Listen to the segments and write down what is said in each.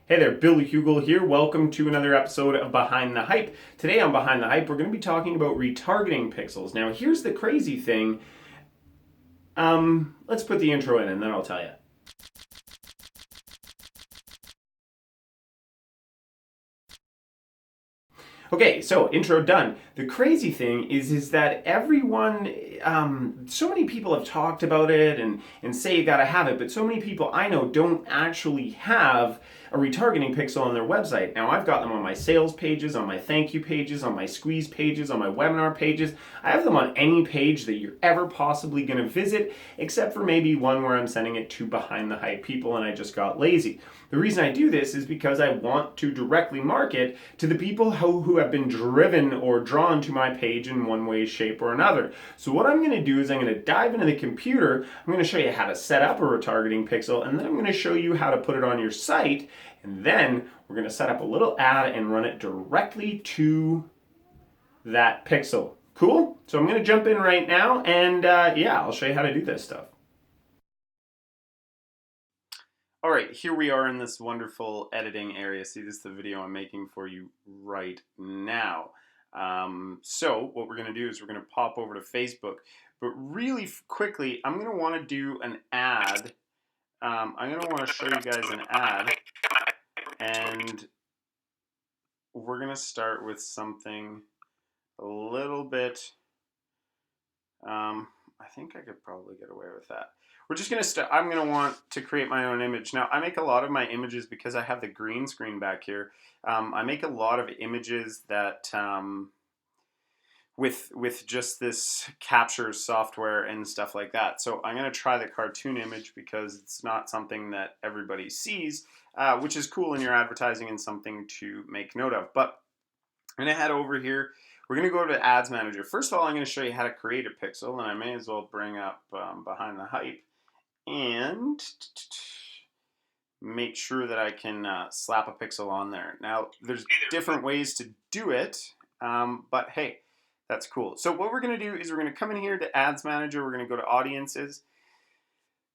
Hey there, Bill Hugel here. Welcome to another episode of Behind the Hype. Today on Behind the Hype, we're going to be talking about retargeting pixels. Now, here's the crazy thing. Let's put the intro in and then I'll tell you. Okay, so intro done. The crazy thing is that everyone, so many people have talked about it and say you gotta have it, but so many people I know don't actually have a retargeting pixel on their website. Now I've got them on my sales pages, on my thank you pages, on my squeeze pages, on my webinar pages. I have them on any page that you're ever possibly gonna visit, except for maybe one where I'm sending it to Behind the Hype people and I just got lazy. The reason I do this is because I want to directly market to the people who have been driven or drawn to my page in one way, shape, or another. So what I'm going to do is I'm going to dive into the computer. I'm going to show you how to set up a retargeting pixel, and then I'm going to show you how to put it on your site. And then we're going to set up a little ad and run it directly to that pixel. Cool? So I'm going to jump in right now, and yeah, I'll show you how to do this stuff. All right, here we are in this wonderful editing area. See, this is the video I'm making for you right now. So what we're going to do is we're going to pop over to Facebook. But really quickly, I'm going to want to do an ad. I'm going to want to show you guys an ad. And we're going to start with something a little bit... I think I could probably get away with that. We're just going to start. I'm going to want to create my own image. Now, I make a lot of my images because I have the green screen back here. I make a lot of images that with just this capture software and stuff like that. So I'm going to try the cartoon image because it's not something that everybody sees, which is cool in your advertising and something to make note of. But I'm going to head over here. We're going to go to Ads Manager. First of all, I'm going to show you how to create a pixel, and I may as well bring up Behind the Hype and make sure that I can slap a pixel on there. Now, there's different ways to do it, but hey, that's cool. So what we're going to do is we're going to come in here to Ads Manager. We're going to go to Audiences.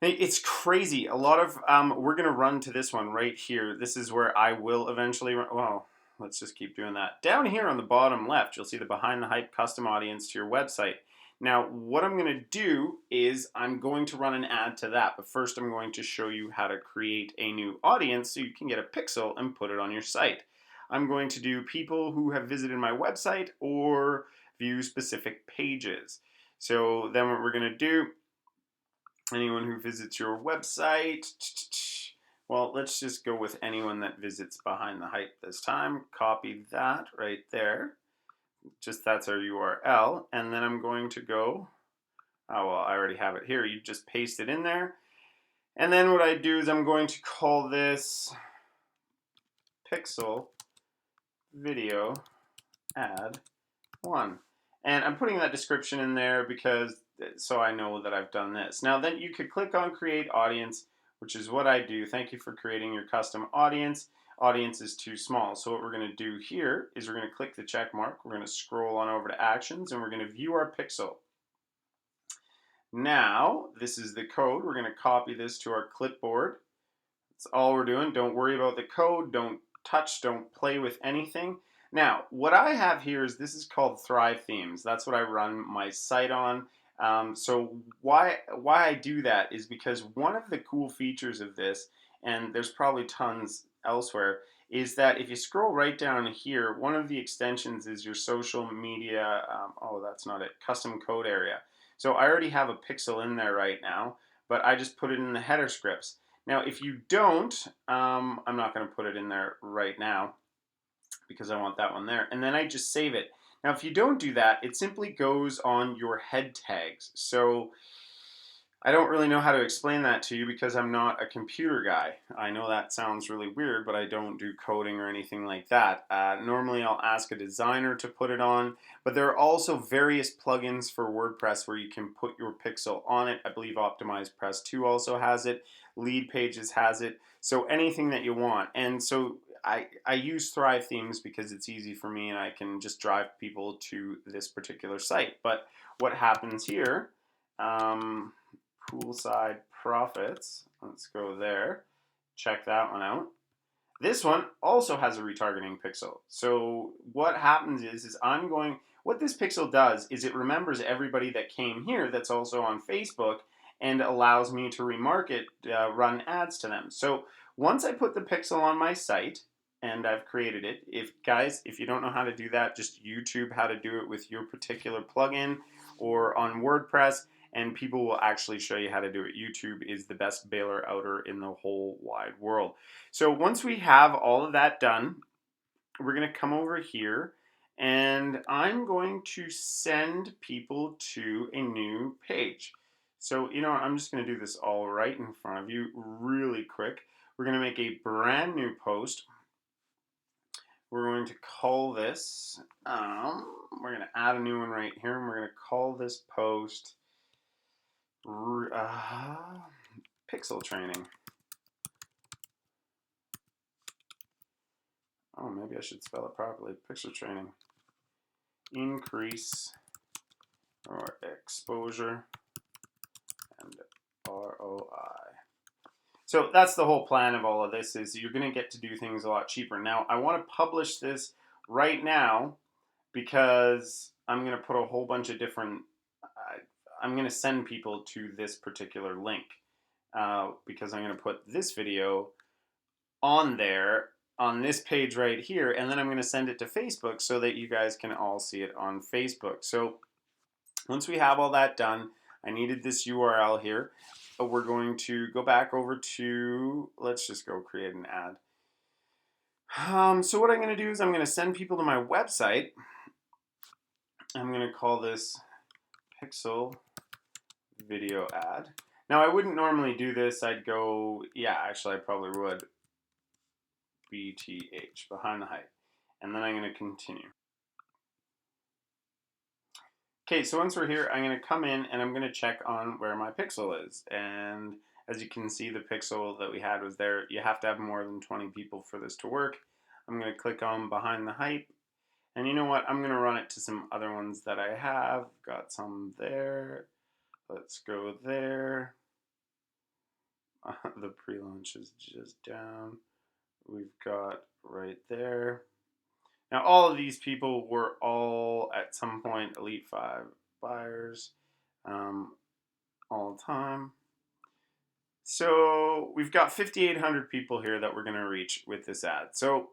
Hey, it's crazy. A lot of, we're going to run to this one right here. This is where I will eventually run. Well, let's just keep doing that. Down here on the bottom left, you'll see the Behind the Hype custom audience to your website. Now, what I'm going to do is I'm going to run an ad to that, but first I'm going to show you how to create a new audience so you can get a pixel and put it on your site. I'm going to do people who have visited my website or view specific pages. So then what we're going to do, anyone who visits your website, well, let's just go with anyone that visits Behind the Hype this time. Copy that right there. Just that's our URL. And then I'm going to go, oh, well, I already have it here. You just paste it in there. And then what I do is I'm going to call this pixel video ad 1. And I'm putting that description in there because so I know that I've done this. Now then you could click on create audience, which is what I do. Thank you for creating your custom audience. Audience is too small. So what we're going to do here is we're going to click the check mark. We're going to scroll on over to actions and we're going to view our pixel. Now, this is the code. We're going to copy this to our clipboard. That's all we're doing. Don't worry about the code. Don't touch, don't play with anything. Now, what I have here is this is called Thrive Themes. That's what I run my site on. So why I do that is because one of the cool features of this, and there's probably tons elsewhere, is that if you scroll right down here, one of the extensions is your social media, oh, that's not it, custom code area. So I already have a pixel in there right now, but I just put it in the header scripts. Now, if you don't, I'm not going to put it in there right now because I want that one there. And then I just save it. Now, if you don't do that, it simply goes on your head tags. So I don't really know how to explain that to you because I'm not a computer guy. I know that sounds really weird, but I don't do coding or anything like that. Normally, I'll ask a designer to put it on, but there are also various plugins for WordPress where you can put your pixel on it. I believe Optimize Press 2 also has it. Lead Pages has it. So anything that you want. And so I use Thrive Themes because it's easy for me and I can just drive people to this particular site. But what happens here, poolside profits, let's go there, check that one out. This one also has a retargeting pixel. So what happens is what this pixel does is it remembers everybody that came here that's also on Facebook and allows me to remarket, run ads to them. So once I put the pixel on my site and I've created it, if you don't know how to do that, just YouTube how to do it with your particular plugin or on WordPress, and people will actually show you how to do it. YouTube is the best bailer outer in the whole wide world. So once we have all of that done, we're going to come over here and I'm going to send people to a new page. So, you know what, I'm just going to do this all right in front of you really quick. We're going to make a brand new post. We're going to call this, we're going to add a new one right here, and we're going to call this post Pixel Training. Oh, maybe I should spell it properly. Pixel Training. Increase or exposure and ROI. So that's the whole plan of all of this, is you're going to get to do things a lot cheaper. Now, I want to publish this right now because I'm going to put a whole bunch of different, I'm going to send people to this particular link because I'm going to put this video on there on this page right here, and then I'm going to send it to Facebook so that you guys can all see it on Facebook. So once we have all that done, I needed this URL here. We're going to go back over to, let's just go create an ad. So what I'm going to do is I'm going to send people to my website. I'm going to call this Pixel Video Ad. Now I wouldn't normally do this. I'd go, yeah, actually I probably would. BTH, behind the hype. And then I'm going to continue. Okay, so once we're here, I'm going to come in and I'm going to check on where my pixel is. And as you can see, the pixel that we had was there. You have to have more than 20 people for this to work. I'm going to click on behind the hype. And you know what? I'm going to run it to some other ones that I have. Got some there. Let's go there. The pre-launch is just down. We've got right there. Now, all of these people were all at some point Elite 5 buyers all the time. So we've got 5,800 people here that we're going to reach with this ad. So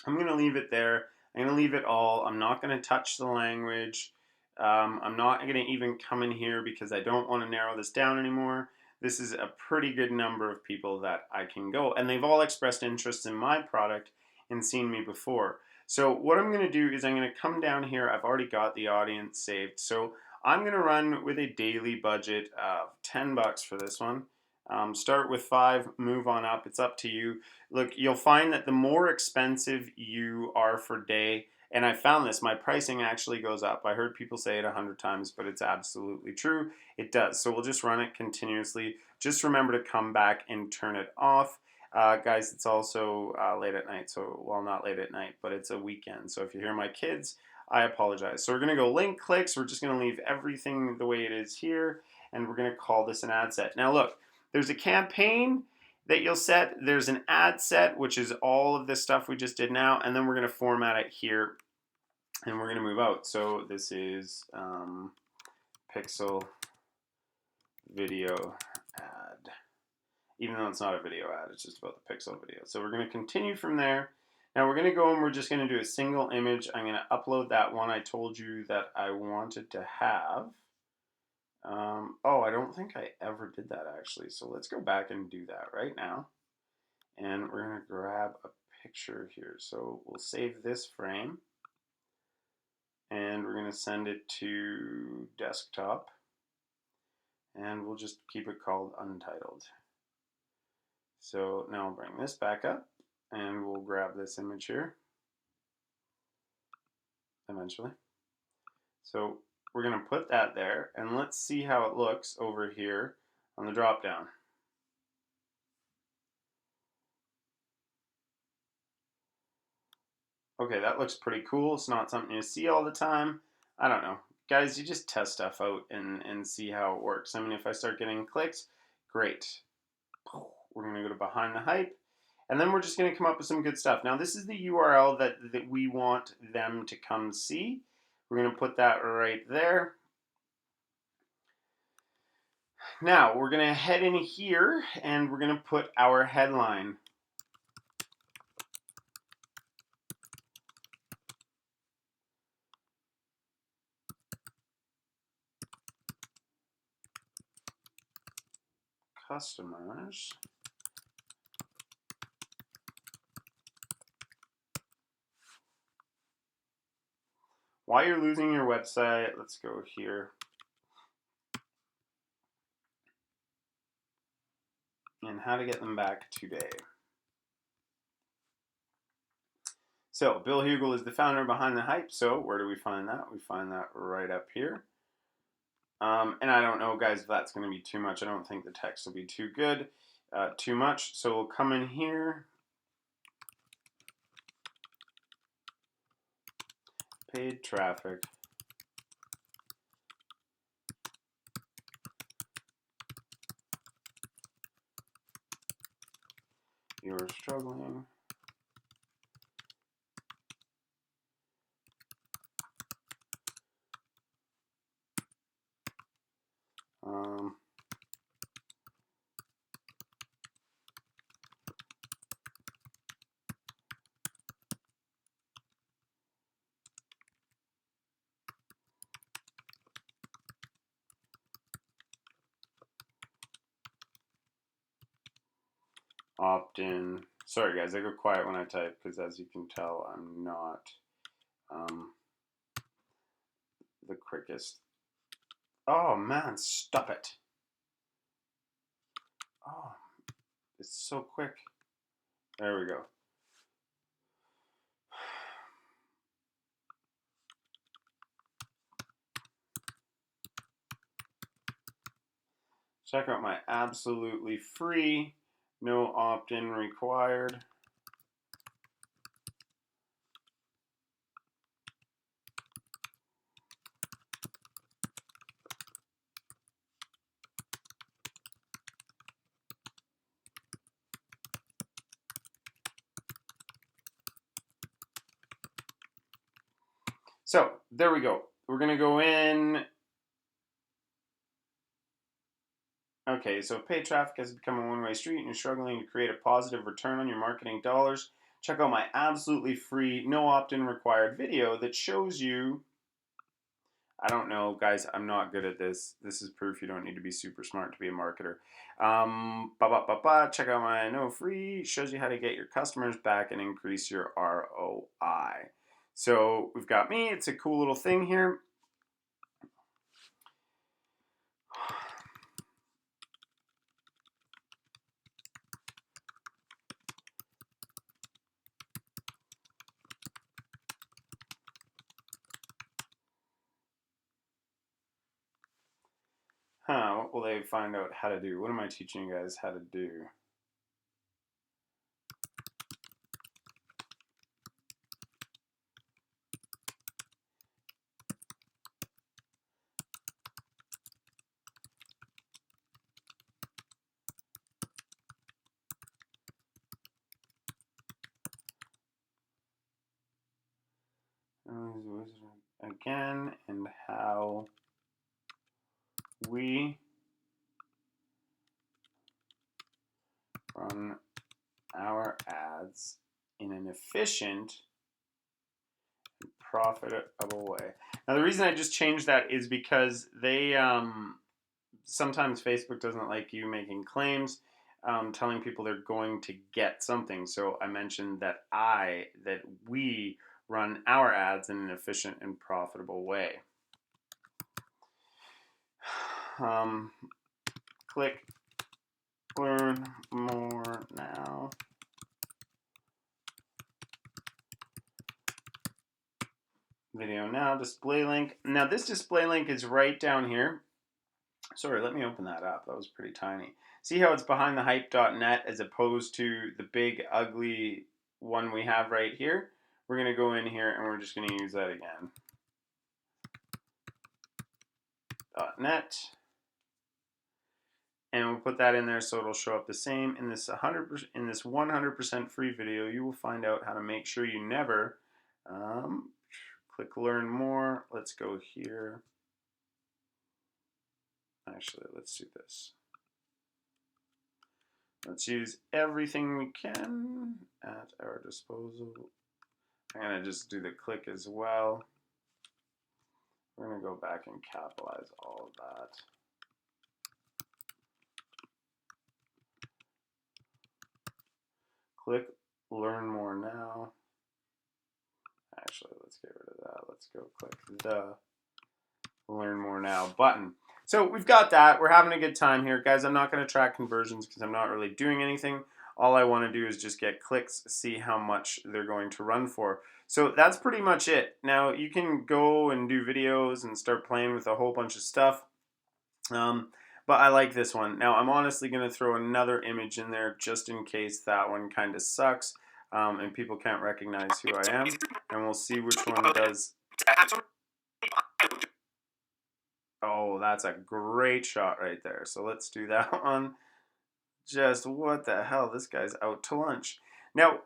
I'm going to leave it there. I'm going to leave it all. I'm not going to touch the language. I'm not going to even come in here because I don't want to narrow this down anymore. This is a pretty good number of people that I can go. And they've all expressed interest in my product and seen me before. So what I'm going to do is I'm going to come down here. I've already got the audience saved. So I'm going to run with a daily budget of $10 for this one. Start with 5, move on up. It's up to you. Look, you'll find that the more expensive you are for day, and I found this, my pricing actually goes up. I heard people say it 100 times, but it's absolutely true. It does. So we'll just run it continuously. Just remember to come back and turn it off. Guys, it's also late at night. So, well, not late at night, but it's a weekend. So if you hear my kids, I apologize. So we're going to go link clicks. We're just going to leave everything the way it is here. And we're going to call this an ad set. Now, look, there's a campaign that you'll set. There's an ad set, which is all of this stuff we just did now. And then we're going to format it here. And we're going to move out. So this is Pixel Video Ad. Even though it's not a video ad, it's just about the pixel video. So we're going to continue from there. Now we're going to go and we're just going to do a single image. I'm going to upload that one I told you that I wanted to have. Oh, I don't think I ever did that actually. So let's go back and do that right now. And we're going to grab a picture here. So we'll save this frame. And we're going to send it to desktop. And we'll just keep it called untitled. So now I'll bring this back up and we'll grab this image here eventually. So we're going to put that there and let's see how it looks over here on the drop down. Okay, that looks pretty cool. It's not something you see all the time. I don't know. Guys, you just test stuff out and see how it works. I mean, if I start getting clicks, great. We're going to go to behind the hype. And then we're just going to come up with some good stuff. Now, this is the URL that we want them to come see. We're going to put that right there. Now, we're going to head in here and we're going to put our headline. Customers. Why you're losing your website, let's go here. And how to get them back today. So Bill Hugel is the founder behind the hype. So where do we find that? We find that right up here. And I don't know, guys, if that's going to be too much. I don't think the text will be too good, too much. So we'll come in here. Paid traffic. You're struggling. Opt-in. Sorry, guys, I go quiet when I type because, as you can tell, I'm not the quickest. Oh, man, stop it. Oh, it's so quick. There we go. Check out my absolutely free, no opt-in required. So there we go. We're going to go in. Okay, so if paid traffic has become a one-way street and you're struggling to create a positive return on your marketing dollars, check out my absolutely free, no opt-in required video that shows you. I don't know, guys, I'm not good at this. This is proof you don't need to be super smart to be a marketer. Check out my no free, shows you how to get your customers back and increase your ROI. So we've got me, it's a cool little thing here. What will they find out how to do? What am I teaching you guys how to do? Again, and how we run our ads in an efficient and profitable way. Now, the reason I just changed that is because they sometimes Facebook doesn't like you making claims, telling people they're going to get something. So I mentioned that we run our ads in an efficient and profitable way. Click learn more now. Video now, display link. Now this display link is right down here. Sorry, let me open that up. That was pretty tiny. See how it's behind the hype.net as opposed to the big ugly one we have right here? We're going to go in here and we're just going to use that again. .net. and we'll put that in there so it'll show up the same. In this 100% free video, you will find out how to make sure you never click learn more. Let's go here. Actually, let's do this. Let's use everything we can at our disposal. I'm going to just do the click as well. We're going to go back and capitalize all of that. Click learn more now. Actually, let's get rid of that. Let's go click the learn more now button. So we've got that. We're having a good time here. Guys, I'm not going to track conversions because I'm not really doing anything. All I want to do is just get clicks, see how much they're going to run for. So that's pretty much it. Now you can go and do videos and start playing with a whole bunch of stuff. But I like this one. Now I'm honestly going to throw another image in there just in case that one kind of sucks and people can't recognize who I am. And we'll see which one does. Oh, that's a great shot right there. So let's do that one. Just what the hell? This guy's out to lunch. Now,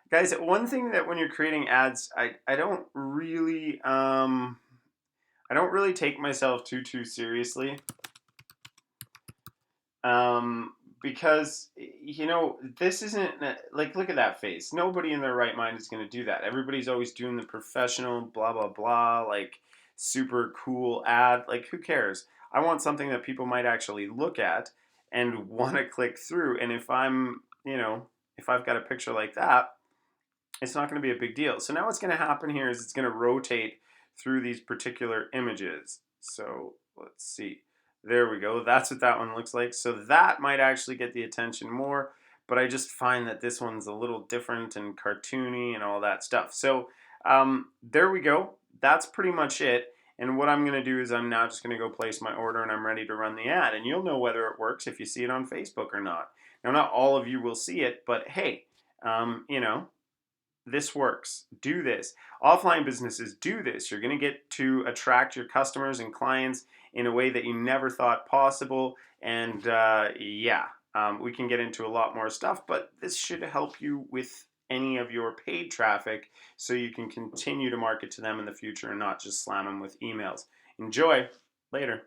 guys, one thing that when you're creating ads, I don't really take myself too seriously. Because, you know, this isn't, like, look at that face. Nobody in their right mind is going to do that. Everybody's always doing the professional, blah, blah, blah, like, super cool ad. Like, who cares? I want something that people might actually look at and want to click through. And if I'm, you know, if I've got a picture like that, it's not going to be a big deal. So now what's going to happen here is it's going to rotate through these particular images. So let's see. There we go. That's what that one looks like. So that might actually get the attention more, but I just find that this one's a little different and cartoony and all that stuff. So there we go. That's pretty much it. And what I'm going to do is I'm now just going to go place my order and I'm ready to run the ad. And you'll know whether it works if you see it on Facebook or not. Now, not all of you will see it, but hey, you know, this works. Do this. Offline businesses, do this. You're going to get to attract your customers and clients in a way that you never thought possible. And we can get into a lot more stuff, but this should help you with any of your paid traffic so you can continue to market to them in the future and not just slam them with emails. Enjoy. Later.